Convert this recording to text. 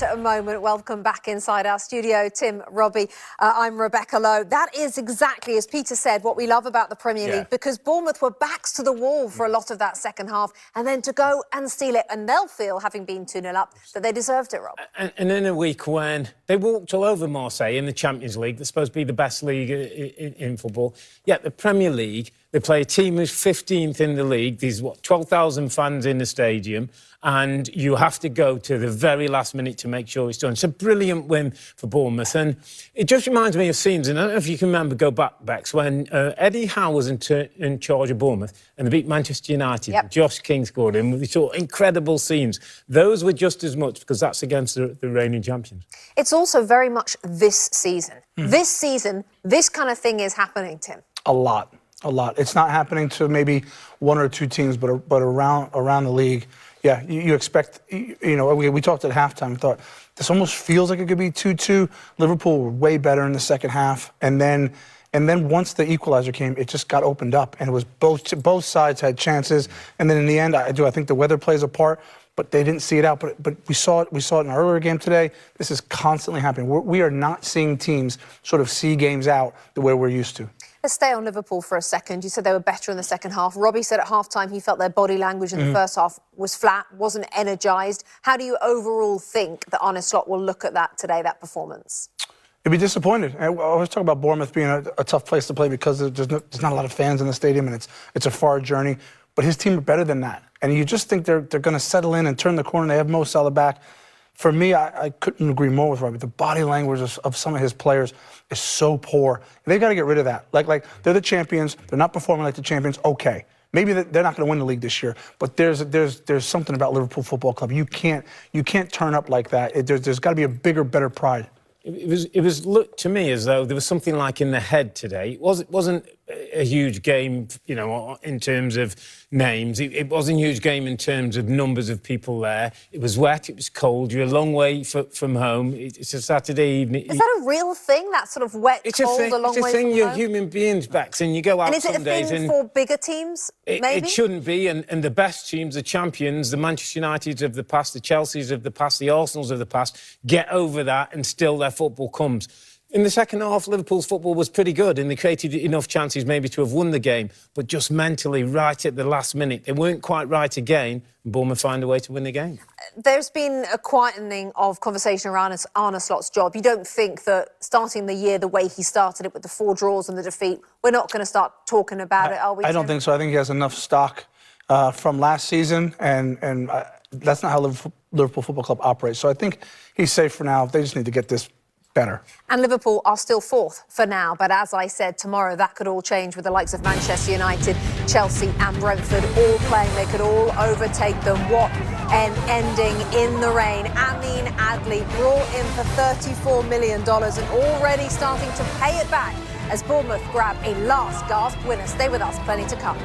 great moment. Welcome back inside our studio, Tim, Robbie. I'm Rebecca Lowe. That is exactly, as Peter said, what we love about the Premier League, because Bournemouth were backs to the wall for a lot of that second half, and then to go and steal it, and they'll feel, having been 2-0 up, that they deserved it, Rob. And in a week when they walked all over Marseille in the Champions League, they're supposed to be the best league in football, yet the Premier League, they play a team who's 15th in the league. There's, 12,000 fans in the stadium, and you have to go to the very last minute to make sure it's done. It's a brilliant win for Bournemouth, and it just reminds me of scenes, and I don't know if you can remember, go back, Bex, when Eddie Howe was in charge of Bournemouth, and they beat Manchester United. Yep. Josh King scored in. We saw incredible scenes. Those were just as much, because that's against the reigning champions. It's also very much this season. This season, this kind of thing is happening, Tim. A lot. It's not happening to maybe one or two teams, but around the league. Yeah, you expect, we talked at halftime, thought this almost feels like it could be 2-2. Liverpool were way better in the second half. And then once the equalizer came, it just got opened up. And it was both sides had chances. And then in the end, I think the weather plays a part, but they didn't see it out. But we saw it in our earlier game today. This is constantly happening. We are not seeing teams sort of see games out the way we're used to. Let's stay on Liverpool for a second. You said they were better in the second half. Robbie said at half-time he felt their body language in the first half was flat, wasn't energised. How do you overall think that Arne Slot will look at that today, that performance? You'd be disappointed. I always talk about Bournemouth being a tough place to play because there's not a lot of fans in the stadium, and it's a far journey. But his team are better than that. And you just think they're going to settle in and turn the corner. They have Mo Salah back. For me, I couldn't agree more with Robbie. The body language of some of his players is so poor. They've got to get rid of that. Like they're the champions. They're not performing like the champions. Okay, maybe they're not going to win the league this year. But there's something about Liverpool Football Club. You can't turn up like that. There's got to be a bigger, better pride. It was looked to me as though there was something like in the head today. It wasn't a huge game, in terms of names. It wasn't a huge game in terms of numbers of people there. It was wet, it was cold, you're a long way from home. It's a Saturday evening. Is that a real thing, that sort of wet, cold, a long way from home? It's a thing, you're human beings, Bex, and you go out some days. And is it a thing for bigger teams, maybe? It shouldn't be, and the best teams, the champions, the Manchester Uniteds of the past, the Chelseas of the past, the Arsenals of the past, get over that and still their football comes. In the second half, Liverpool's football was pretty good, and they created enough chances maybe to have won the game, but just mentally, right at the last minute, they weren't quite right again, and Bournemouth find a way to win the game. There's been a quietening of conversation around Arne Slot's job. You don't think that starting the year the way he started it with the 4 draws and the defeat, we're not going to start talking about it, are we? I don't think so. I think he has enough stock from last season, and that's not how Liverpool Football Club operates. So I think he's safe for now. They just need to get this better. And Liverpool are still 4th for now, but as I said, tomorrow that could all change with the likes of Manchester United, Chelsea and Brentford all playing. They could all overtake them. What an ending in the rain. Amin Adli brought in for $34 million and already starting to pay it back as Bournemouth grab a last gasp winner. Stay with us, plenty to come.